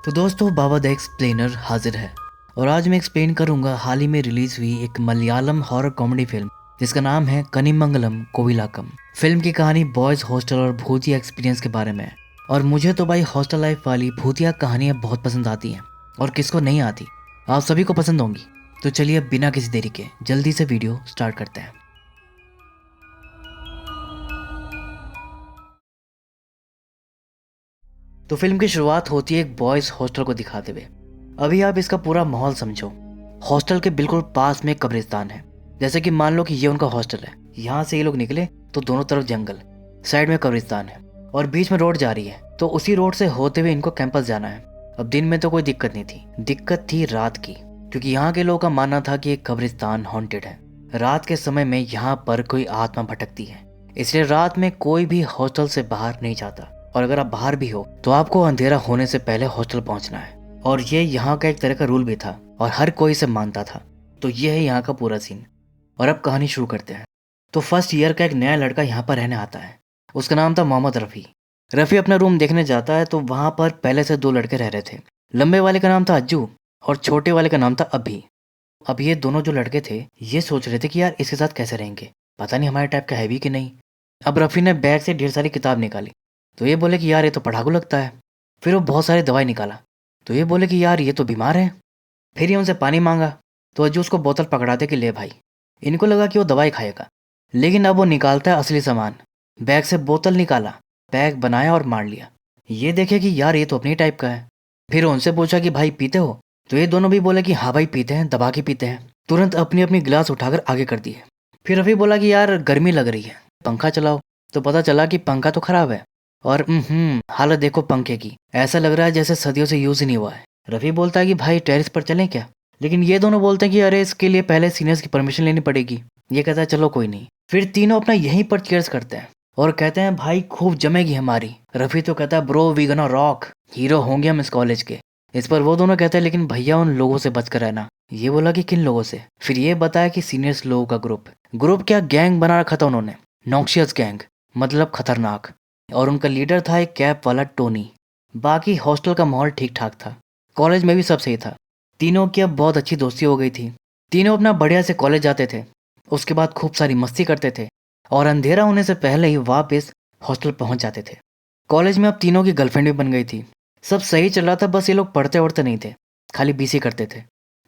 तो दोस्तों, बाबा the explainer हाजिर है। और आज मैं एक्सप्लेन करूंगा हाल ही में रिलीज हुई एक मलयालम हॉरर कॉमेडी फिल्म जिसका नाम है कनिमंगलम कोविलाकम। फिल्म की कहानी बॉयज हॉस्टल और भूतिया एक्सपीरियंस के बारे में है। और मुझे तो भाई हॉस्टल लाइफ वाली भूतिया कहानियां बहुत पसंद आती हैं, और किसको नहीं आती। आप सभी को पसंद होंगी। तो चलिए अब बिना किसी देरी के जल्दी से वीडियो स्टार्ट करते हैं। तो फिल्म की शुरुआत होती है एक बॉयज हॉस्टल को दिखाते हुए। अभी आप इसका पूरा माहौल समझो। हॉस्टल के बिल्कुल पास में कब्रिस्तान है। जैसे कि मान लो कि ये उनका हॉस्टल है। यहाँ से ये लोग निकले तो दोनों तरफ जंगल, साइड में कब्रिस्तान है और बीच में रोड जा रही है। तो उसी रोड से होते हुए इनको कैंपस जाना है। अब दिन में तो कोई दिक्कत नहीं थी, दिक्कत थी रात की, क्योंकि यहाँ के लोगों का मानना था कि एक कब्रिस्तान हॉन्टेड है। रात के समय में यहाँ पर कोई आत्मा भटकती है, इसलिए रात में कोई भी हॉस्टल से बाहर नहीं जाता। और अगर आप बाहर भी हो तो आपको अंधेरा होने से पहले हॉस्टल पहुंचना है। और ये यहाँ का एक तरह का रूल भी था और हर कोई इसे मानता था। तो ये है यहाँ का पूरा सीन। और अब कहानी शुरू करते हैं। तो फर्स्ट ईयर का एक नया लड़का यहाँ पर रहने आता है। उसका नाम था मोहम्मद रफ़ी। रफ़ी अपना रूम देखने जाता है तो वहाँ पर पहले से दो लड़के रह रहे थे। लंबे वाले का नाम था अज्जू और छोटे वाले का नाम था अभी। अब ये दोनों जो लड़के थे ये सोच रहे थे कि यार इसके साथ कैसे रहेंगे, पता नहीं हमारे टाइप का है भी कि नहीं। अब रफ़ी ने बैग से ढेर सारी किताब निकाली। तो ये बोले कि यार ये तो पढ़ाकू लगता है। फिर वो बहुत सारी दवाई निकाला। तो ये बोले कि यार ये तो बीमार है। फिर ये उनसे पानी मांगा। तो अज्जू उसको बोतल पकड़ाते कि ले भाई। इनको लगा कि वो दवाई खाएगा, लेकिन अब वो निकालता है असली सामान। बैग से बोतल निकाला, पैक बनाया और मार लिया। ये देखे कि यार ये तो अपनी टाइप का है। फिर उनसे पूछा कि भाई पीते हो? तो ये दोनों भी बोले कि हाँ भाई पीते हैं, दबा के पीते हैं। तुरंत अपनी अपनी गिलास उठाकर आगे कर दिए। फिर रफ़ी बोला कि यार गर्मी लग रही है, पंखा चलाओ। तो पता चला कि पंखा तो खराब है। और हालत देखो पंखे की, ऐसा लग रहा है जैसे सदियों से यूज ही नहीं हुआ है। रफ़ी बोलता है कि भाई टेरेस पर चलें क्या? लेकिन ये दोनों बोलते हैं कि अरे इसके लिए पहले सीनियर्स की परमिशन लेनी पड़ेगी। ये कहता है चलो कोई नहीं। फिर तीनों अपना यहीं पर चीयर्स करते हैं और कहते हैं भाई खूब जमेगी हमारी। रफ़ी तो कहता है bro we gonna rock, hero होंगे हम इस कॉलेज के। इस पर वो दोनों कहते हैं लेकिन भैया उन लोगों से बचकर रहना। ये बोला कि किन लोगों से? फिर ये बताया कि सीनियर्स लोगों का ग्रुप क्या गैंग बना रखा था उन्होंने, नॉक्शियस गैंग, मतलब खतरनाक। और उनका लीडर था एक कैप वाला टोनी। बाकी हॉस्टल का माहौल ठीक ठाक था, कॉलेज में भी सब सही था। तीनों की अब बहुत अच्छी दोस्ती हो गई थी। तीनों अपना बढ़िया से कॉलेज जाते थे, उसके बाद खूब सारी मस्ती करते थे और अंधेरा होने से पहले ही वापस हॉस्टल पहुंच जाते थे। कॉलेज में अब तीनों की गर्लफ्रेंड भी बन गई थी। सब सही चल रहा था, बस ये लोग पढ़ते वढ़ते नहीं थे, खाली बीसी करते थे।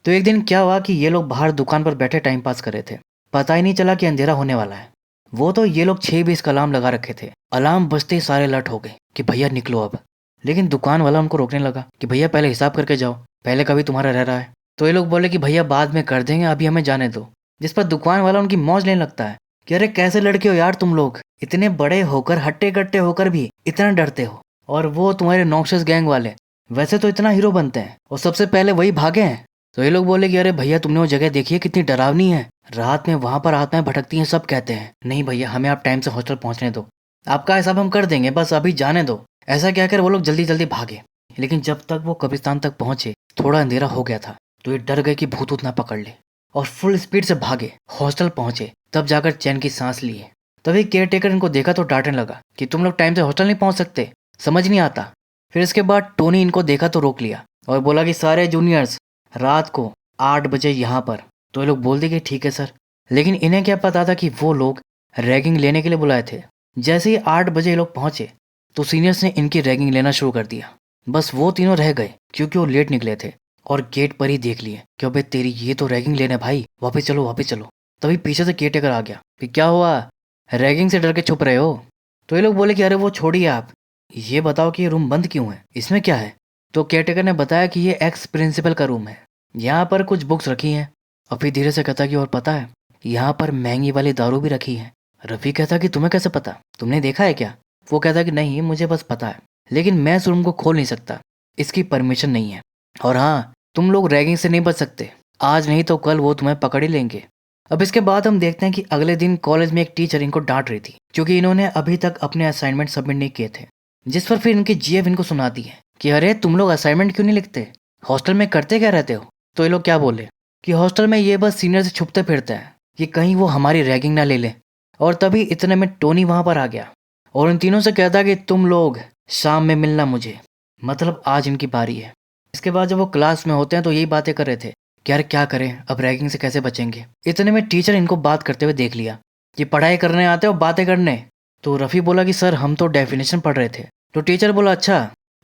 तो एक दिन क्या हुआ कि ये लोग बाहर दुकान पर बैठे टाइम पास कर रहे थे। पता ही नहीं चला कि अंधेरा होने वाला है। वो तो ये लोग 6:20 का अलार्म लगा रखे थे। अलार्म बजते ही सारे अलर्ट हो गए कि भैया निकलो अब। लेकिन दुकान वाला उनको रोकने लगा कि भैया पहले हिसाब करके जाओ, पहले का भी तुम्हारा रह रहा है। तो ये लोग बोले कि भैया बाद में कर देंगे, अभी हमें जाने दो। जिस पर दुकान वाला उनकी मौज लेने लगता है कि अरे कैसे लड़के हो यार तुम लोग, इतने बड़े होकर हट्टे कट्टे होकर भी इतना डरते हो। और वो तुम्हारे नॉक्शियस गैंग वाले वैसे तो इतना हीरो बनते हैं और सबसे पहले वही भागे हैं। तो ये लोग बोले कि अरे भैया तुमने वो जगह देखी है, कितनी डरावनी है, रात में वहां पर आत्माएं भटकती हैं सब कहते हैं। नहीं भैया हमें आप टाइम से हॉस्टल पहुंचने दो, आपका हिसाब हम कर देंगे, बस अभी जाने दो। ऐसा कहकर वो लोग जल्दी जल्दी भागे। लेकिन जब तक वो कब्रिस्तान तक पहुंचे थोड़ा अंधेरा हो गया था। तो ये डर गए कि भूत उतना पकड़ ले और फुल स्पीड से भागे। हॉस्टल पहुंचे तब जाकर चैन की सांस लिए। तभी केयर टेकर इनको देखा तो डांटने लगा कि तुम लोग टाइम से हॉस्टल नहीं पहुंच सकते, समझ नहीं आता। फिर इसके बाद टोनी इनको देखा तो रोक लिया और बोला कि सारे जूनियर्स रात को 8 बजे यहाँ पर। तो ये लोग बोल दिए कि ठीक है सर। लेकिन इन्हें क्या पता था कि वो लोग रैगिंग लेने के लिए बुलाए थे। जैसे ही 8 बजे ये लोग पहुंचे तो सीनियर्स ने इनकी रैगिंग लेना शुरू कर दिया। बस वो तीनों रह गए क्योंकि वो लेट निकले थे और गेट पर ही देख लिए कि अबे तेरी ये तो रैगिंग लेने भाई, वापस चलो वापस चलो। तभी पीछे से केयर टेकर आ गया कि क्या हुआ, रैगिंग से डर के छुप रहे हो? तो ये लोग बोले कि अरे वो छोड़िए आप, ये बताओ कि ये रूम बंद क्यों है, इसमें क्या है? तो केयरटेकर ने बताया कि ये एक्स प्रिंसिपल का रूम है, यहाँ पर कुछ बुक्स रखी हैं। और फिर धीरे से कहता कि और पता है यहाँ पर महंगी वाली दारू भी रखी है। रफ़ी कहता कि तुम्हें कैसे पता, तुमने देखा है क्या? वो कहता कि नहीं मुझे बस पता है, लेकिन मैं इस रूम को खोल नहीं सकता, इसकी परमिशन नहीं है। और हाँ तुम लोग रैगिंग से नहीं बच सकते, आज नहीं तो कल वो तुम्हें पकड़ ही लेंगे। अब इसके बाद हम देखते हैं कि अगले दिन कॉलेज में एक टीचर इनको डांट रही थी क्योंकि इन्होंने अभी तक अपने असाइनमेंट सबमिट नहीं किए थे। जिस पर फिर इनकी जीएफ इनको सुनाती है कि अरे तुम लोग असाइनमेंट क्यों नहीं लिखते, हॉस्टल में करते क्या रहते हो? तो ये लोग क्या बोले कि हॉस्टल में ये बस सीनियर से छुपते फिरते हैं कि कहीं वो हमारी रैगिंग ना ले ले। और तभी इतने में टोनी वहां पर आ गया और उन तीनों से कहता कि तुम लोग शाम में मिलना मुझे, मतलब आज इनकी बारी है। इसके बाद जब वो क्लास में होते हैं तो यही बातें कर रहे थे कि यार क्या करें, अब रैगिंग से कैसे बचेंगे। इतने में टीचर इनको बात करते हुए देख लिया कि पढ़ाई करने आते हो बातें करने। तो रफ़ी बोला कि सर हम तो डेफिनेशन पढ़ रहे थे। तो टीचर बोला अच्छा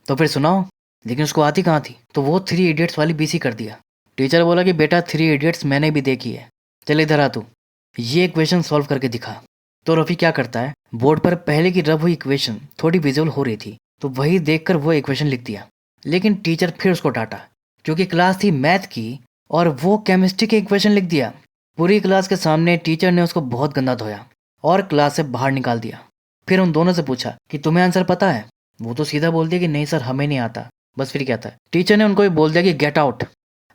तो फिर सुनाओ, लेकिन उसको आती कहाँ थी, तो वो 3 इडियट्स वाली बीसी कर दिया। टीचर बोला कि बेटा 3 इडियट्स मैंने भी देखी है, चल इधर आ तू, ये इक्वेशन सॉल्व करके दिखा। तो रफ़ी क्या करता है, बोर्ड पर पहले की रब हुई इक्वेशन थोड़ी विजुअल हो रही थी तो वही देखकर वो इक्वेशन लिख दिया। लेकिन टीचर फिर उसको डांटा क्योंकि क्लास थी मैथ की और वो केमिस्ट्री की इक्वेशन लिख दिया। पूरी क्लास के सामने टीचर ने उसको बहुत गंदा धोया और क्लास से बाहर निकाल दिया। फिर उन दोनों से पूछा कि तुम्हें आंसर पता है। वो तो सीधा बोल दिया कि नहीं सर हमें नहीं आता। बस फिर क्या था, टीचर ने उनको भी बोल दिया कि गेट आउट।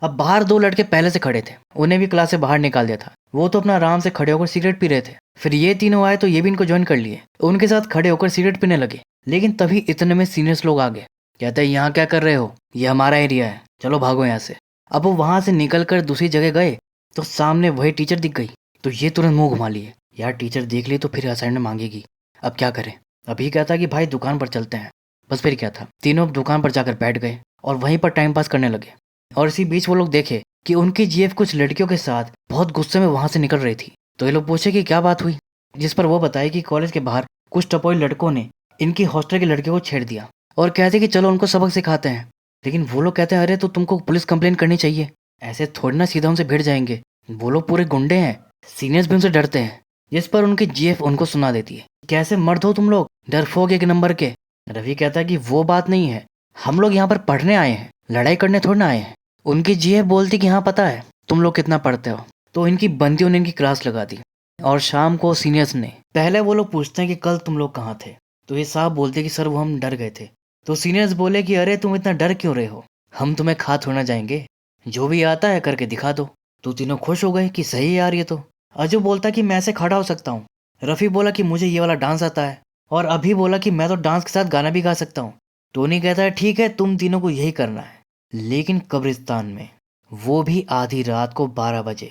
अब बाहर 2 लड़के पहले से खड़े थे, उन्हें भी क्लास से बाहर निकाल दिया था। वो तो अपना आराम से खड़े होकर सिगरेट पी रहे थे। फिर ये तीनों आए तो ये भी इनको ज्वाइन कर लिए, उनके साथ खड़े होकर सिगरेट पीने लगे। लेकिन तभी इतने में सीनियर्स लोग आ गए, कहते हैं यहाँ क्या कर रहे हो, ये हमारा एरिया है, चलो भागो यहाँ से। अब वो वहां से निकल कर दूसरी जगह गए तो सामने वही टीचर दिख गई। तो ये तुरंत मुंह घुमा लिए, यार टीचर देख ली तो फिर असाइनमेंट मांगेगी, अब क्या करें। अभी कहता कि भाई दुकान पर चलते हैं। बस फिर क्या था, तीनों दुकान पर जाकर बैठ गए और वहीं पर टाइम पास करने लगे। और इसी बीच वो लोग देखे कि उनकी जीएफ कुछ लड़कियों के साथ बहुत गुस्से में वहां से निकल रही थी। तो ये लोग पूछे कि क्या बात हुई, जिस पर वो बताए कि कॉलेज के बाहर कुछ टपोई लड़कों ने इनकी हॉस्टल के लड़के को छेड़ दिया और कहते कि चलो उनको सबक सिखाते हैं। लेकिन वो लोग कहते हैं अरे तो तुमको पुलिस कंप्लेन करनी चाहिए, ऐसे थोड़ी ना सीधा उनसे भिड़ जाएंगे, वो लोग पूरे गुंडे हैं, सीनियर्स भी उनसे डरते हैं। जिस पर उनकी जीएफ उनको सुना देती है, कैसे मर्द हो तुम लोग, डरपोक 1 नंबर के। रवि कहता है कि वो बात नहीं है, हम लोग यहाँ पर पढ़ने आए हैं, लड़ाई करने थोड़ी ना आए हैं। उनकी जीएफ बोलती कि हाँ पता है तुम लोग कितना पढ़ते हो। तो इनकी बंदियों ने इनकी क्लास लगा दी। और शाम को सीनियर्स ने, पहले वो लोग पूछते हैं कि कल तुम लोग कहाँ थे, तो ये साहब बोलते कि सर वो हम डर गए थे। तो सीनियर्स बोले कि अरे तुम इतना डर क्यों रहे हो, हम तुम्हें खा थोड़ा जाएंगे, जो भी आता है करके दिखा दो। तो तीनों खुश हो गए कि सही है यार ये तो। अजू बोलता कि मैं ऐसे खड़ा हो सकता हूँ। रफ़ी बोला कि मुझे ये वाला डांस आता है। और अभी बोला कि मैं तो डांस के साथ गाना भी गा सकता हूँ। टोनी कहता है ठीक है तुम तीनों को यही करना है। लेकिन कब्रिस्तान में, वो भी आधी रात को 12 बजे।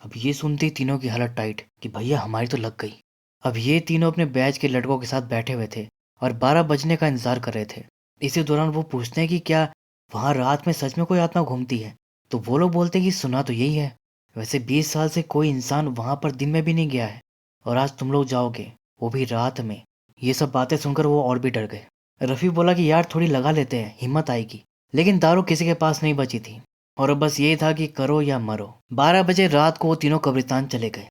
अब ये सुनती तीनों की हालत टाइट कि भैया हमारी तो लग गई। अब ये तीनों अपने बैच के लड़कों के साथ बैठे हुए थे और 12 बजने का इंतजार कर रहे थे। इसी दौरान वो पूछते हैं कि क्या वहाँ रात में सच में कोई आत्मा घूमती है। तो वो लोग बोलते हैं कि सुना तो यही है, वैसे 20 साल से कोई इंसान वहाँ पर दिन में भी नहीं गया है, और आज तुम लोग जाओगे वो भी रात में। ये सब बातें सुनकर वो और भी डर गए। रफ़ी बोला कि यार थोड़ी लगा लेते हैं, हिम्मत आएगी। लेकिन दारू किसी के पास नहीं बची थी और अब बस यही था कि करो या मरो। 12 बजे रात को वो तीनों कब्रिस्तान चले गए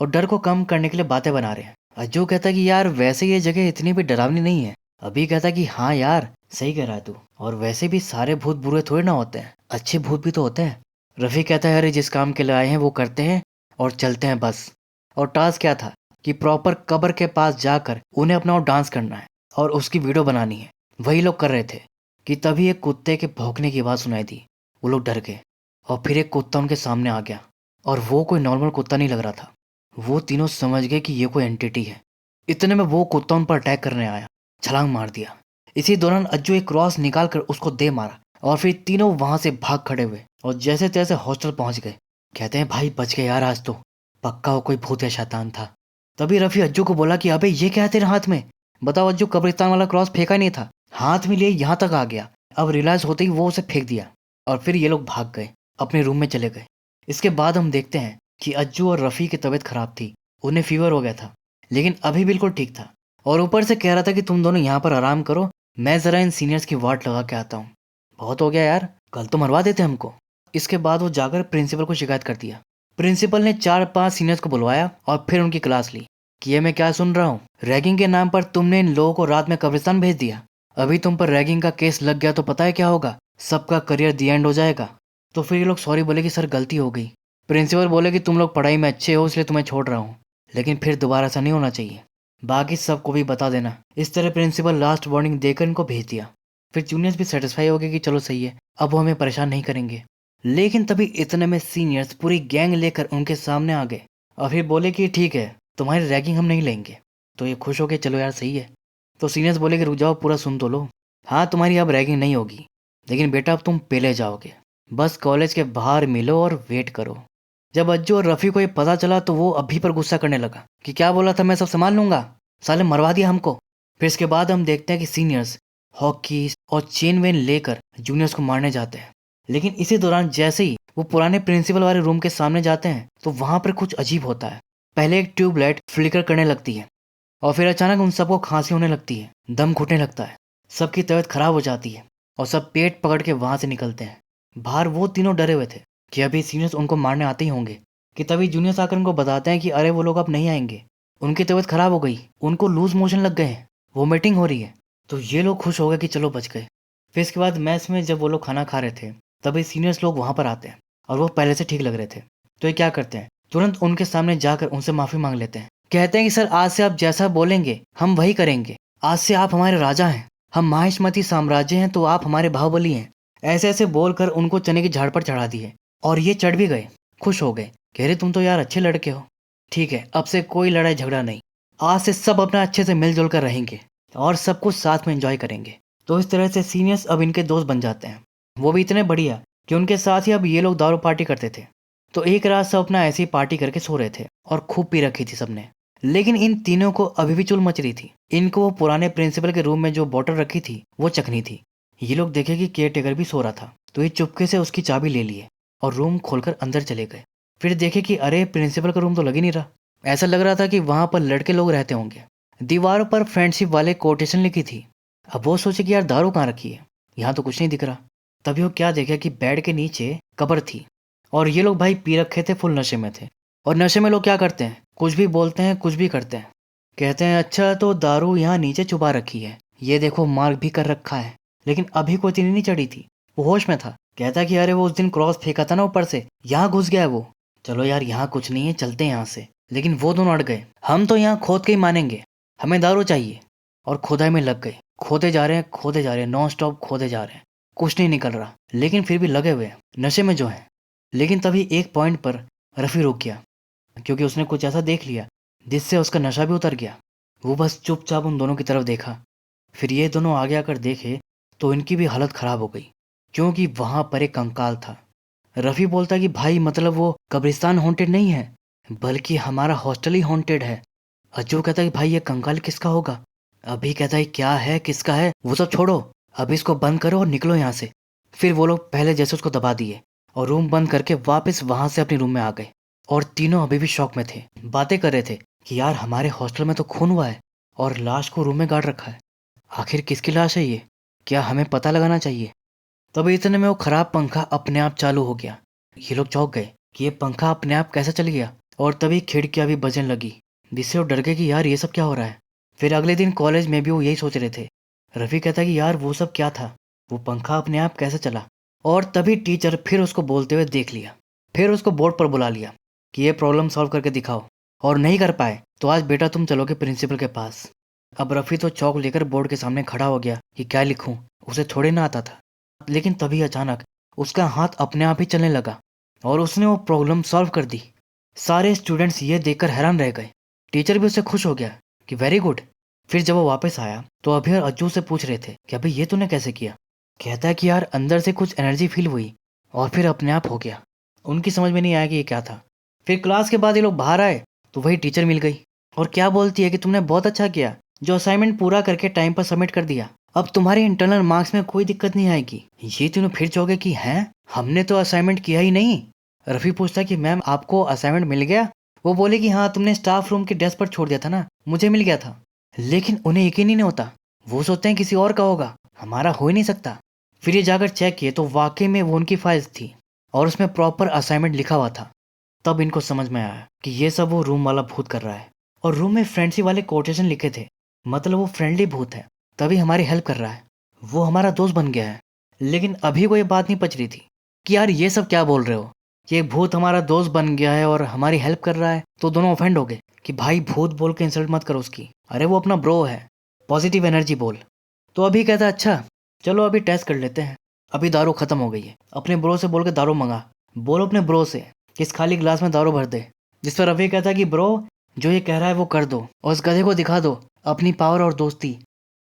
और डर को कम करने के लिए बातें बना रहे हैं। अज्जू कहता कि यार वैसे ये जगह इतनी भी डरावनी नहीं है। अभी कहता कि हाँ यार सही कह रहा है तू, और वैसे भी सारे भूत बुरे थोड़े ना होते हैं, अच्छे भूत भी तो होते हैं। रफ़ी कहता है अरे जिस काम के लिए आए हैं वो करते हैं और चलते हैं बस। और टास्क क्या था कि प्रॉपर कब्र के पास जाकर उन्हें अपना वो डांस करना है और उसकी वीडियो बनानी है। वही लोग कर रहे थे कि तभी एक कुत्ते के भौंकने की आवाज़ सुनाई दी। वो लोग डर गए और फिर एक कुत्ता उनके सामने आ गया और वो कोई नॉर्मल कुत्ता नहीं लग रहा था। वो तीनों समझ गए कि ये कोई एंटिटी है। इतने में वो कुत्ता उन पर अटैक करने आया, छलांग मार दिया। इसी दौरान अज्जू एक क्रॉस निकाल कर उसको दे मारा और फिर तीनों वहां से भाग खड़े हुए और जैसे तैसे हॉस्टल पहुंच गए। कहते हैं भाई बच गए यार, आज तो पक्का वो कोई भूत या शैतान था। तभी रफ़ी अज्जू को बोला कि अबे ये क्या है तेरे हाथ में। बताओ अज्जू कब्रिस्तान वाला क्रॉस फेंका नहीं था, हाथ में लिए यहाँ तक आ गया। अब रियलाइज होते ही वो उसे फेंक दिया और फिर ये लोग भाग गए, अपने रूम में चले गए। इसके बाद हम देखते हैं कि अज्जू और रफ़ी की तबीयत खराब थी, उन्हें फीवर हो गया था, लेकिन अभी बिल्कुल ठीक था। और ऊपर से कह रहा था कि तुम दोनों यहाँ पर आराम करो, मैं ज़रा इन सीनियर्स की वाट लगा के आता हूँ। बहुत हो गया यार, कल तो मरवा देते हमको। इसके बाद वो जाकर प्रिंसिपल को शिकायत कर दिया। प्रिंसिपल ने 4-5 सीनियर्स को बुलवाया और फिर उनकी क्लास ली कि ये मैं क्या सुन रहा हूँ, रैगिंग के नाम पर तुमने इन लोगों को रात में कब्रिस्तान भेज दिया। अभी तुम पर रैगिंग का केस लग गया तो पता है क्या होगा, सबका करियर दी एंड हो जाएगा। तो फिर ये लोग सॉरी बोले कि सर गलती हो गई। प्रिंसिपल बोले कि तुम लोग पढ़ाई में अच्छे हो इसलिए तुम्हें छोड़ रहा हूँ, लेकिन फिर दोबारा ऐसा नहीं होना चाहिए, बाकी सबको भी बता देना। इस तरह प्रिंसिपल लास्ट वार्निंग देकर इनको भेज दिया। फिर जूनियर्स भी सेटिस्फाई हो गए कि चलो सही है, अब वो हमें परेशान नहीं करेंगे। लेकिन तभी इतने में सीनियर्स पूरी गैंग लेकर उनके सामने आ गए और फिर बोले कि ठीक है तुम्हारी रैगिंग हम नहीं लेंगे। तो ये खुश हो गए, चलो यार सही है। तो सीनियर्स बोले कि रुक जाओ, पूरा सुन तो लो। हाँ तुम्हारी अब रैगिंग नहीं होगी, लेकिन बेटा अब तुम पहले जाओगे, बस कॉलेज के बाहर मिलो और वेट करो। जब अज्जू और रफ़ी को ये पता चला तो वो अभी पर गुस्सा करने लगा कि क्या बोला था मैं सब संभाल लूंगा, साले मरवा दिया हमको। फिर इसके बाद हम देखते हैं कि सीनियर्स हॉकी और चेन वेन लेकर जूनियर्स को मारने जाते हैं। लेकिन इसी दौरान जैसे ही वो पुराने प्रिंसिपल वाले रूम के सामने जाते हैं तो वहां पर कुछ अजीब होता है। पहले एक ट्यूबलाइट फ्लिकर करने लगती है और फिर अचानक उन सबको खांसी होने लगती है, दम घुटने लगता है, सबकी तबीयत खराब हो जाती है और सब पेट पकड़ के वहां से निकलते हैं। बाहर वो तीनों डरे हुए थे कि अभी सीनियर्स उनको मारने आते ही होंगे कि तभी जूनियर्स आकर उनको बताते हैं कि अरे वो लोग अब नहीं आएंगे, उनकी तबीयत खराब हो गई, उनको लूज मोशन लग गए हैं, वोमिटिंग हो रही है। तो ये लोग खुश हो गए कि चलो बच गए। फिर इसके बाद मैस में जब वो लोग खाना खा रहे थे तभी सीनियर्स लोग वहां पर आते हैं और वो पहले से ठीक लग रहे थे। तो ये क्या करते हैं, तुरंत उनके सामने जाकर उनसे माफी मांग लेते हैं। कहते हैं कि सर आज से आप जैसा बोलेंगे हम वही करेंगे, आज से आप हमारे राजा हैं, हम माहिष्मती साम्राज्य हैं तो आप हमारे बाहुबली हैं। ऐसे ऐसे बोलकर उनको चने की झाड़ पर चढ़ा दिए और ये चढ़ भी गए, खुश हो गए, कह रहे तुम तो यार अच्छे लड़के हो, ठीक है अब से कोई लड़ाई झगड़ा नहीं, आज से सब अपना अच्छे से मिलजुल कर रहेंगे और सब कुछ साथ में एंजॉय करेंगे। तो इस तरह से सीनियर्स अब इनके दोस्त बन जाते हैं, वो भी इतने बढ़िया कि उनके साथ ही अब ये लोग दारू पार्टी करते थे। तो एक रात सब अपना ऐसी पार्टी करके सो रहे थे और खूब पी रखी थी सबने। लेकिन इन तीनों को अभी भी चुल मच रही थी। इनको वो पुराने प्रिंसिपल के रूम में जो बोतल रखी थी वो चखनी थी। ये लोग देखे कि केयर टेकर भी सो रहा था तो ये चुपके से उसकी चाबी ले लिए और रूम खोलकर अंदर चले गए। फिर देखे कि अरे प्रिंसिपल का रूम तो लग ही नहीं रहा, ऐसा लग रहा था कि वहां पर लड़के लोग रहते होंगे। दीवारों पर फ्रेंडशिप वाले कोटेशन लिखी थी। अब वो सोचे कि यार दारू कहाँ रखी है, यहाँ तो कुछ नहीं दिख रहा। तभी वो क्या देखा कि बेड के नीचे कब्र थी और ये लोग भाई पी रखे थे, फुल नशे में थे। और नशे में लोग क्या करते हैं, कुछ भी बोलते हैं, कुछ भी करते हैं। कहते हैं अच्छा तो दारू यहाँ नीचे छुपा रखी है, ये देखो मार्क भी कर रखा है। लेकिन अभी कोई तीन नहीं चढ़ी थी, वो होश में था। कहता कि अरे वो उस दिन क्रॉस फेंका था ना ऊपर से, यहाँ घुस गया है वो, चलो यार यहाँ कुछ नहीं है, चलते हैं यहाँ से। लेकिन वो दोनों अड़ गए, हम तो यहाँ खोद के ही मानेंगे, हमें दारू चाहिए। और खुदाई में लग गए, खोदे जा रहे हैं, खोदे जा रहे हैं, नॉन स्टॉप खोदे जा रहे हैं, कुछ नहीं निकल रहा। लेकिन फिर भी लगे हुए हैं, नशे में जो है। लेकिन तभी एक पॉइंट पर रफ़ी रुक गया क्योंकि उसने कुछ ऐसा देख लिया जिससे उसका नशा भी उतर गया। वो बस चुपचाप उन दोनों की तरफ देखा। फिर ये दोनों आगे आकर देखे तो इनकी भी हालत खराब हो गई क्योंकि वहां पर एक कंकाल था। रफ़ी बोलता कि भाई मतलब वो कब्रिस्तान हॉन्टेड नहीं है बल्कि हमारा हॉस्टल ही हॉन्टेड है। अज्जू कहता है कि भाई ये कंकाल किसका होगा। अभी कहता है क्या है, किसका है, वो सब छोड़ो, अभी इसको बंद करो और निकलो यहाँ से। फिर वो लोग पहले जैसे उसको दबा दिए और रूम बंद करके वापस वहां से अपने रूम में आ गए। और तीनों अभी भी शौक में थे, बातें कर रहे थे कि यार हमारे हॉस्टल में तो खून हुआ है और लाश को रूम में गाड़ रखा है, आखिर किसकी लाश है ये, क्या हमें पता लगाना चाहिए। तभी इतने में वो खराब पंखा अपने आप चालू हो गया। ये लोग चौंक गए कि ये पंखा अपने आप कैसे चल गया। और तभी खिड़कियां भी बजने लगी जिससे वो डर गए कि यार ये सब क्या हो रहा है। फिर अगले दिन कॉलेज में भी वो यही सोच रहे थे। रफ़ी कहता कि यार वो सब क्या था, वो पंखा अपने आप कैसे चला। और तभी टीचर फिर उसको बोलते हुए देख लिया, फिर उसको बोर्ड पर बुला लिया कि ये प्रॉब्लम सॉल्व करके दिखाओ, और नहीं कर पाए तो आज बेटा तुम चलोगे प्रिंसिपल के पास। अब रफ़ी तो चौक लेकर बोर्ड के सामने खड़ा हो गया कि क्या लिखूं, उसे थोड़े ना आता था। लेकिन तभी अचानक उसका हाथ अपने आप ही चलने लगा और उसने वो प्रॉब्लम सॉल्व कर दी। सारे स्टूडेंट्स ये देखकर हैरान रह गए। टीचर भी उससे खुश हो गया कि वेरी गुड। फिर जब वो वापस आया तो अभी और अज्जू से पूछ रहे थे कि अभी ये तूने कैसे किया। कहता है कि यार अंदर से कुछ एनर्जी फील हुई और फिर अपने आप हो गया। उनकी समझ में नहीं आया कि ये क्या था। फिर क्लास के बाद ये लोग बाहर आए तो वही टीचर मिल गई और क्या बोलती है कि तुमने बहुत अच्छा किया, जो असाइनमेंट पूरा करके टाइम पर सबमिट कर दिया, अब तुम्हारे इंटरनल मार्क्स में कोई दिक्कत नहीं आएगी। ये तीनों फिर चौंके कि हैं, हमने तो असाइनमेंट किया ही नहीं। रफ़ी पूछता कि मैम आपको असाइनमेंट मिल गया। वो बोले कि हाँ तुमने स्टाफ रूम के डेस्क पर छोड़ दिया था ना, मुझे मिल गया था। लेकिन उन्हें यकीन ही नहीं होता, वो सोचते हैं किसी और का होगा, हमारा हो ही नहीं सकता। फिर ये जाकर चेक किए तो वाकई में वो उनकी फाइल्स थी और उसमें प्रॉपर असाइनमेंट लिखा हुआ था। तब इनको समझ में आया कि ये सब वो रूम वाला भूत कर रहा है। और रूम में फ्रेंडशिप वाले कोटेशन लिखे थे, मतलब वो फ्रेंडली भूत है, तभी हमारी हेल्प कर रहा है, वो हमारा दोस्त बन गया है। लेकिन अभी कोई बात नहीं पच रही थी कि यार ये सब क्या बोल रहे हो, ये भूत हमारा दोस्त बन गया है और हमारी हेल्प कर रहा है। तो दोनों ऑफेंड हो गए कि भाई भूत बोल के इंसल्ट मत करो उसकी, अरे वो अपना ब्रो है, पॉजिटिव एनर्जी बोल। तो अभी कहता अच्छा चलो अभी टेस्ट कर लेते हैं, अभी दारू खत्म हो गई है, अपने ब्रो से बोल के दारू मंगा, बोलो अपने ब्रो से कि इस खाली ग्लास में दारू भर दे। जिस पर रफ़ी कहता कि ब्रो जो ये कह रहा है वो कर दो और इस गधे को दिखा दो अपनी पावर और दोस्ती।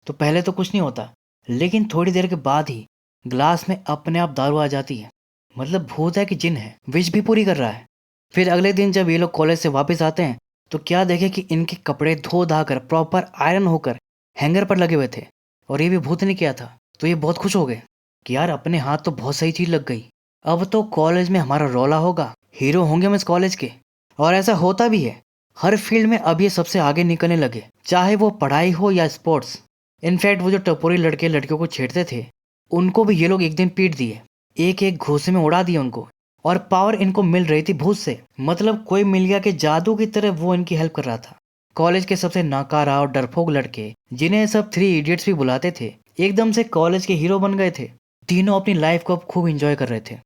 तो पहले तो कुछ नहीं होता, लेकिन थोड़ी देर के बाद ही ग्लास में अपने आप दारू आ जाती है। मतलब भूत है कि जिन है, विश भी पूरी कर रहा है। फिर अगले दिन जब ये लोग कॉलेज से वापस आते हैं तो क्या देखे कि इनके कपड़े धो धा कर प्रॉपर आयरन होकर हैंगर पर लगे हुए थे। और ये भी भूत ने किया था। तो ये बहुत खुश हो गए कि यार अपने हाथ तो बहुत सही चीज लग गई, अब तो कॉलेज में हमारा रौला होगा, हीरो होंगे हम इस कॉलेज के। और ऐसा होता भी है, हर फील्ड में अब ये सबसे आगे निकलने लगे, चाहे वो पढ़ाई हो या स्पोर्ट्स। इनफैक्ट वो जो टपोरी लड़के लड़कियों को छेड़ते थे, उनको भी ये लोग एक दिन पीट दिए, एक एक घूसे में उड़ा दिए उनको। और पावर इनको मिल रही थी भूत से, मतलब कोई मिल गया कि जादू की तरह वो इनकी हेल्प कर रहा था। कॉलेज के सबसे नाकारा और डरपोक लड़के, जिन्हें सब 3 इडियट्स भी बुलाते थे, एकदम से कॉलेज के हीरो बन गए थे। तीनों अपनी लाइफ को अब खूब एंजॉय कर रहे थे।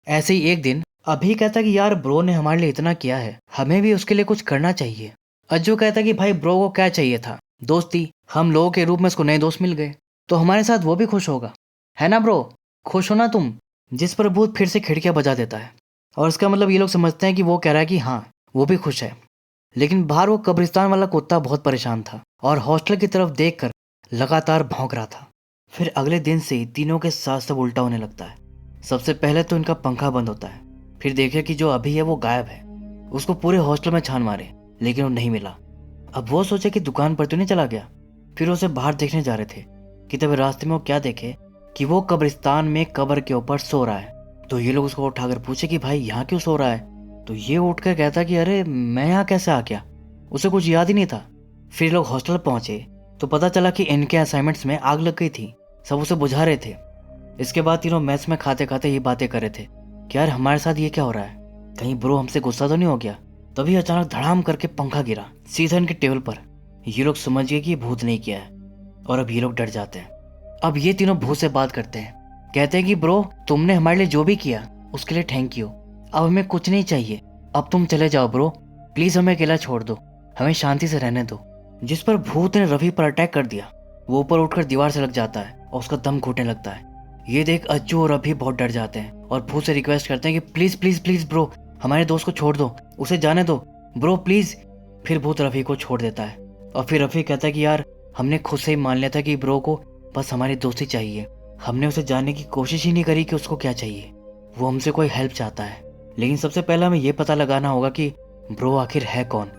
ऐसे ही एक दिन अभी कहता कि यार ब्रो ने हमारे लिए इतना किया है, हमें भी उसके लिए कुछ करना चाहिए। अज्जू कहता कि भाई ब्रो को क्या चाहिए था, दोस्ती। हम लोगों के रूप में उसको नए दोस्त मिल गए, तो हमारे साथ वो भी खुश होगा, है ना ब्रो? खुश हो ना तुम? जिस पर भूत फिर से खिड़कियां बजा देता है, और इसका मतलब ये लोग समझते हैं कि वो कह रहा है कि हाँ वो भी खुश है। लेकिन बाहर वो कब्रिस्तान वाला कुत्ता बहुत परेशान था और हॉस्टल की तरफ देखकर लगातार भौंक रहा था। फिर अगले दिन से तीनों के साथ सब उल्टा होने लगता है। सबसे पहले तो इनका पंखा बंद होता है, फिर देखे कि जो अभी है वो गायब है। उसको पूरे हॉस्टल में छान मारे, लेकिन वो नहीं मिला। अब वो सोचे कि दुकान पर तो नहीं चला गया। फिर उसे बाहर देखने जा रहे थे कि तभी रास्ते में वो क्या देखे कि वो कब्रिस्तान में कब्र के ऊपर सो रहा है। तो ये लोग उसको उठाकर पूछे कि भाई यहाँ क्यों सो रहा है? तो ये उठकर कहता कि अरे मैं यहाँ कैसे आ गया, उसे कुछ याद ही नहीं था। फिर लोग हॉस्टल पहुंचे तो पता चला कि इनके असाइनमेंट्स में आग लग गई थी, सब उसे बुझा रहे थे। इसके बाद तीनों मैथ्स में खाते खाते ये बातें कर रहे थे कि यार हमारे साथ ये क्या हो रहा है, कहीं ब्रो हमसे गुस्सा तो नहीं हो गया। तभी अचानक धड़ाम करके पंखा गिरा सीधा इनके टेबल पर। ये लोग समझ गए कि ये भूत नहीं किया है, और अब ये लोग डर जाते हैं। अब ये तीनों भूत से बात करते हैं, कहते हैं कि ब्रो तुमने हमारे लिए जो भी किया उसके लिए थैंक यू, अब हमें कुछ नहीं चाहिए, अब तुम चले जाओ ब्रो, प्लीज हमें अकेला छोड़ दो, हमें शांति से रहने दो। जिस पर भूत ने रवि पर अटैक कर दिया। वो ऊपर उठकर दीवार से लग जाता है और उसका दम घुटने लगता है। ये देख अज्जू और रवि बहुत डर जाते हैं और भूत से रिक्वेस्ट करते हैं कि प्लीज प्लीज प्लीज ब्रो हमारे दोस्त को छोड़ दो, उसे जाने दो ब्रो प्लीज। फिर भूत रवि को छोड़ देता है और फिर रवि कहता है कि यार हमने खुद से ही मान लिया था कि ब्रो को बस हमारी दोस्ती चाहिए, हमने उसे जानने की कोशिश ही नहीं करी कि उसको क्या चाहिए, वो हमसे कोई हेल्प चाहता है। लेकिन सबसे पहले हमें ये पता लगाना होगा कि ब्रो आखिर है कौन,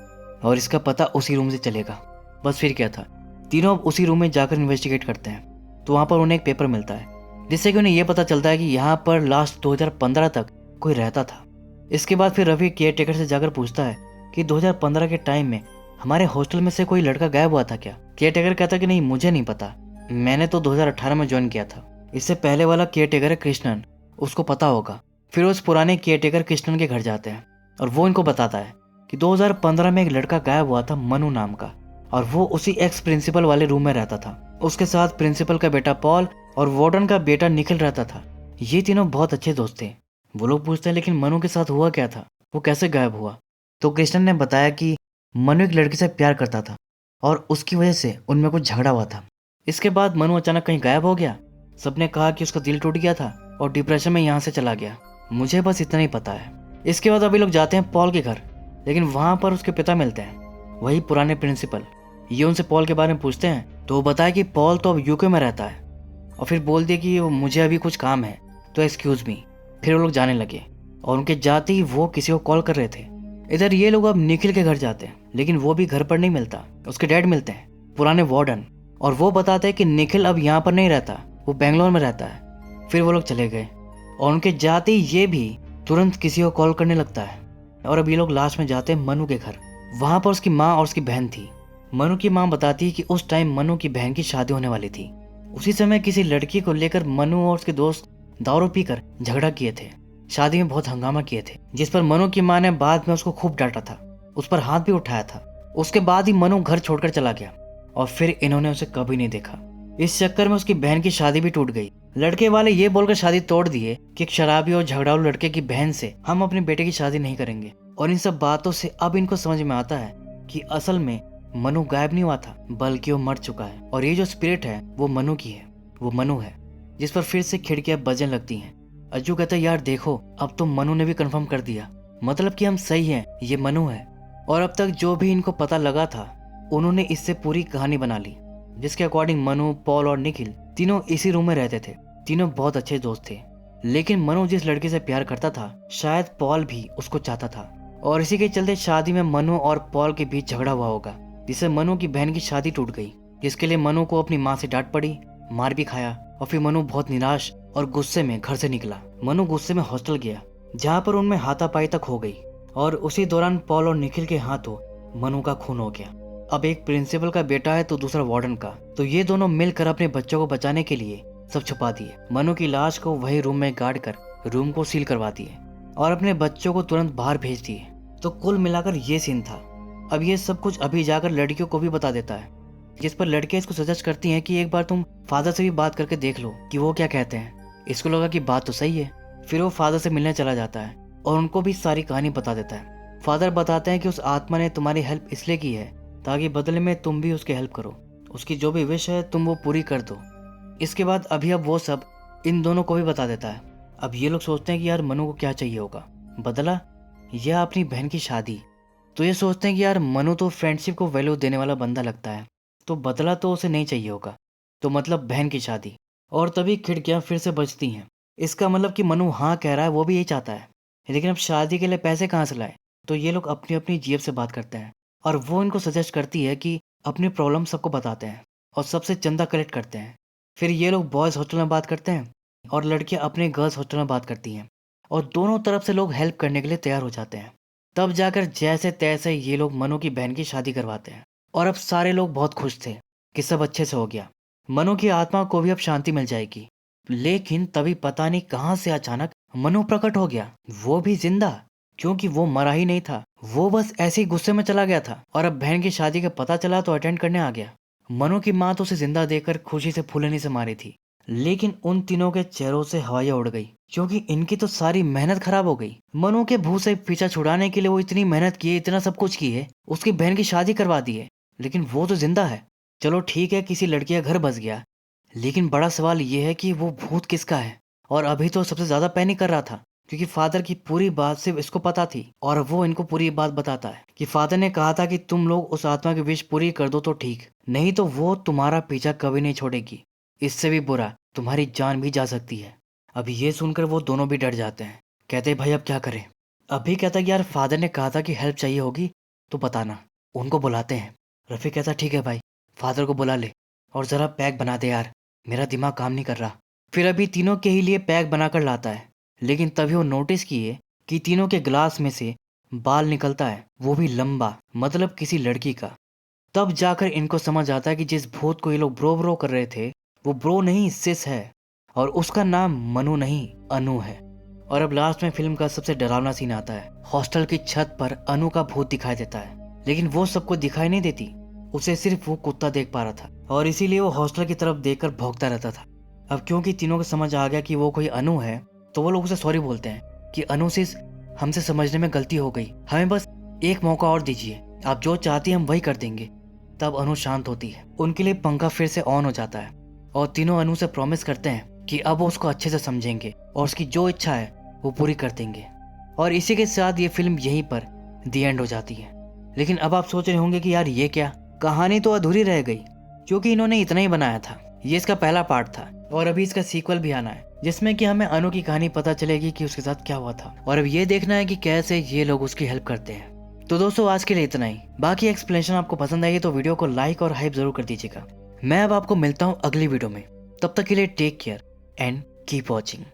और इसका पता उसी रूम से चलेगा। बस फिर क्या था, तीनों अब उसी रूम में जाकर इन्वेस्टिगेट करते हैं। तो वहाँ पर उन्हें एक पेपर मिलता है जिससे कि उन्हें यह पता चलता है कि यहाँ पर लास्ट 2015 तक कोई रहता था। इसके बाद फिर रवि केयर टेकर से जाकर पूछता है कि 2015 के टाइम में हमारे हॉस्टल में से कोई लड़का गायब हुआ था क्या? केयर टेकर कहता कि नहीं मुझे नहीं पता, मैंने तो 2018 में ज्वाइन किया था। इससे पहले वाला केयर टेकर है कृष्णन, उसको पता होगा। फिर उस पुराने केयर टेकर कृष्णन के घर जाते हैं और वो इनको बताता है कि 2015 में एक लड़का गायब हुआ था मनु नाम का, और वो उसी एक्स प्रिंसिपल वाले रूम में रहता था। उसके साथ प्रिंसिपल का बेटा पॉल और वार्डन का बेटा निखिल रहता था। ये तीनों बहुत अच्छे दोस्त थे। वो लोग पूछते हैं लेकिन मनु के साथ हुआ क्या था, वो कैसे गायब हुआ? तो कृष्णन ने बताया कि मनु एक लड़की से प्यार करता था और उसकी वजह से उनमें कुछ झगड़ा हुआ था। इसके बाद मनु अचानक कहीं गायब हो गया। सबने कहा कि उसका दिल टूट गया था और डिप्रेशन में यहाँ से चला गया। मुझे बस इतना ही पता है। इसके बाद अभी लोग जाते हैं पॉल के घर, लेकिन वहां पर उसके पिता मिलते हैं, वही पुराने प्रिंसिपल। ये उनसे पॉल के बारे में पूछते हैं तो वो बताया कि पॉल तो अब यूके में रहता है, और फिर बोल दिया कि मुझे अभी कुछ काम है तो एक्सक्यूज मी। फिर वो लोग जाने लगे और उनके जाते ही वो किसी को कॉल कर रहे थे। इधर ये लोग अब निखिल के घर जाते हैं, लेकिन वो भी घर पर नहीं मिलता। उसके डैड मिलते हैं, पुराने वार्डन, और वो बताते हैं कि निखिल अब यहाँ पर नहीं रहता, वो बेंगलोर में रहता है। फिर वो लोग चले गए और उनके जाते ही ये भी तुरंत किसी को कॉल करने लगता है। और अब ये लोग लास्ट में जाते हैं मनु के घर। वहां पर उसकी माँ और उसकी बहन थी। मनु की माँ बताती है कि उस टाइम मनु की बहन की शादी होने वाली थी। उसी समय किसी लड़की को लेकर मनु और उसके दोस्त दारू पीकर झगड़ा किए थे, शादी में बहुत हंगामा किए थे, जिस पर मनु की माँ ने बाद में उसको खूब डांटा था, उस पर हाथ भी उठाया था। उसके बाद ही मनु घर छोड़कर चला गया और फिर इन्होंने उसे कभी नहीं देखा। इस चक्कर में उसकी बहन की शादी भी टूट गई। लड़के वाले ये बोलकर शादी तोड़ दिए कि एक शराबी और झगड़ालू लड़के की बहन से हम अपने बेटे की शादी नहीं करेंगे। और इन सब बातों से अब इनको समझ में आता है कि असल में मनु गायब नहीं हुआ था, बल्कि वो मर चुका है, और ये जो स्पिरिट है वो मनु की है, वो मनु है। जिस पर फिर से खिड़कियां बजने लगती हैं। अज्जू कहता है यार देखो अब तो मनु ने भी कंफर्म कर दिया, मतलब कि हम सही हैं, ये मनु है। और अब तक जो भी इनको पता लगा था उन्होंने इससे पूरी कहानी बना ली, जिसके अकॉर्डिंग मनु, पॉल और निखिल तीनों इसी रूम में रहते थे। तीनों बहुत अच्छे दोस्त थे, लेकिन मनु जिस लड़की से प्यार करता था शायद पॉल भी उसको चाहता था, और इसी के चलते शादी में मनु और पॉल के बीच झगड़ा हुआ होगा, जिससे मनु की बहन की शादी टूट गई। जिसके लिए मनु को अपनी माँ से डांट पड़ी, मार भी खाया और फिर मनु बहुत निराश और गुस्से में घर से निकला। मनु गुस्से में हॉस्टल गया जहाँ पर उनमें हाथापाई तक हो गई और उसी दौरान पॉल और निखिल के हाथों मनु का खून हो गया। अब एक प्रिंसिपल का बेटा है तो दूसरा वार्डन का, तो ये दोनों मिलकर अपने बच्चों को बचाने के लिए सब छुपा दिए। मनु की लाश को वही रूम में गाड़ कर रूम को सील करवा दिए और अपने बच्चों को तुरंत बाहर भेज दिए। तो कुल मिलाकर ये सीन था। अब ये सब कुछ अभी जाकर लड़कियों को भी बता देता है, जिस पर लड़कियां इसको सजेस्ट करती हैं कि एक बार तुम फादर से भी बात करके देख लो कि वो क्या कहते हैं। इसको लगा कि बात तो सही है, फिर वो फादर से मिलने चला जाता है और उनको भी सारी कहानी बता देता है। फादर बताते हैं कि उस आत्मा ने तुम्हारी हेल्प इसलिए की है ताकि बदले में तुम भी उसकी हेल्प करो, उसकी जो भी विश है तुम वो पूरी कर दो। इसके बाद अभी अब वो सब इन दोनों को भी बता देता है। अब ये लोग सोचते हैं कि यार मनु को क्या चाहिए होगा, बदला या अपनी बहन की शादी। तो ये सोचते हैं कि यार मनु तो फ्रेंडशिप को वैल्यू देने वाला बंदा लगता है, तो बदला तो उसे नहीं चाहिए होगा, तो मतलब बहन की शादी। और तभी खिड़कियां फिर से बजती हैं। इसका मतलब कि मनु हाँ कह रहा है, वो भी यही चाहता है, लेकिन अब शादी के लिए पैसे कहाँ से लाए। तो ये लोग अपनी अपनी जेब से बात करते हैं और वो इनको सजेस्ट करती है कि अपनी प्रॉब्लम सबको बताते हैं और सबसे चंदा कलेक्ट करते हैं। फिर ये लोग बॉयज़ हॉस्टल में बात करते हैं और लड़कियां अपने गर्ल्स हॉस्टल में बात करती हैं और दोनों तरफ से लोग हेल्प करने के लिए तैयार हो जाते हैं। तब जाकर जैसे तैसे ये लोग मनु की बहन की शादी करवाते हैं और अब सारे लोग बहुत खुश थे कि सब अच्छे से हो गया। मनु की आत्मा को भी अब शांति मिल जाएगी। लेकिन तभी पता नहीं कहां से अचानक मनु प्रकट हो गया, वो भी जिंदा, क्योंकि वो मरा ही नहीं था, वो बस ऐसे ही गुस्से में चला गया था। और अब बहन की शादी का पता चला तो अटेंड करने आ गया। मनु की माँ तो उसे जिंदा देखकर खुशी से फूलने से मारी थी, लेकिन उन तीनों के चेहरों से हवाइयां उड़ गई क्योंकि इनकी तो सारी मेहनत खराब हो गई। मनु के भूत से पीछा छुड़ाने के लिए वो इतनी मेहनत किए, इतना सब कुछ किए, उसकी बहन की शादी करवा दी है, लेकिन वो तो जिंदा है। चलो ठीक है, किसी लड़की का घर बस गया, लेकिन बड़ा सवाल ये है कि वो भूत किसका है। और अभी तो सबसे ज्यादा पैनिक कर रहा था क्योंकि फादर की पूरी बात सिर्फ इसको पता थी और वो इनको पूरी बात बताता है कि फादर ने कहा था कि तुम लोग उस आत्मा की विश पूरी कर दो तो ठीक, नहीं तो वो तुम्हारा पीछा कभी नहीं छोड़ेगी, इससे भी बुरा तुम्हारी जान भी जा सकती है। अभी ये सुनकर वो दोनों भी डर जाते हैं, कहते भाई अब क्या करें। अभी कहता कि यार फादर ने कहा था कि हेल्प चाहिए होगी तो बताना, उनको बुलाते हैं। रफी कहता ठीक है भाई, फादर को बुला ले और जरा पैक बना दे यार, मेरा दिमाग काम नहीं कर रहा। फिर अभी तीनों के ही लिए पैक बनाकर लाता है, लेकिन तभी वो नोटिस किए कि तीनों के ग्लास में से बाल निकलता है, वो भी लंबा, मतलब किसी लड़की का। तब जाकर इनको समझ आता है कि जिस भूत को ये लोग ब्रो ब्रो कर रहे थे वो ब्रो नहीं सिस है और उसका नाम मनु नहीं अनु है। और अब लास्ट में फिल्म का सबसे डरावना सीन आता है। हॉस्टल की छत पर अनु का भूत दिखाई देता है, लेकिन वो सबको दिखाई नहीं देती, उसे सिर्फ वो कुत्ता देख पा रहा था और इसीलिए वो हॉस्टल की तरफ देखकर भौंकता रहता था। अब क्योंकि तीनों को समझ आ गया कि वो कोई अनु है तो वो लोग उसे सॉरी बोलते हैं कि अनु सिस, हमसे समझने में गलती हो गई, हमें बस एक मौका और दीजिए, आप जो चाहती हैं हम वही कर देंगे। तब अनु शांत होती है, उनके लिए पंखा फिर से ऑन हो जाता है और तीनों अनु से प्रॉमिस करते हैं कि अब वो उसको अच्छे से समझेंगे और उसकी जो इच्छा है वो पूरी कर देंगे। और इसी के साथ ये फिल्म यहीं पर दी एंड हो जाती है। लेकिन अब आप सोच रहे होंगे कि यार ये क्या, कहानी तो अधूरी रह गई क्योंकि इन्होंने इतना ही बनाया था, ये इसका पहला पार्ट था और अभी इसका सीक्वल भी आना है जिसमें कि हमें अनु की कहानी पता चलेगी कि उसके साथ क्या हुआ था और अब ये देखना है कि कैसे ये लोग उसकी हेल्प करते हैं। तो दोस्तों आज के लिए इतना ही, बाकी एक्सप्लेनेशन आपको पसंद आई तो वीडियो को लाइक और हाइप जरूर कर दीजिएगा। मैं अब आपको मिलता हूँ अगली वीडियो में, तब तक के लिए take care and keep watching.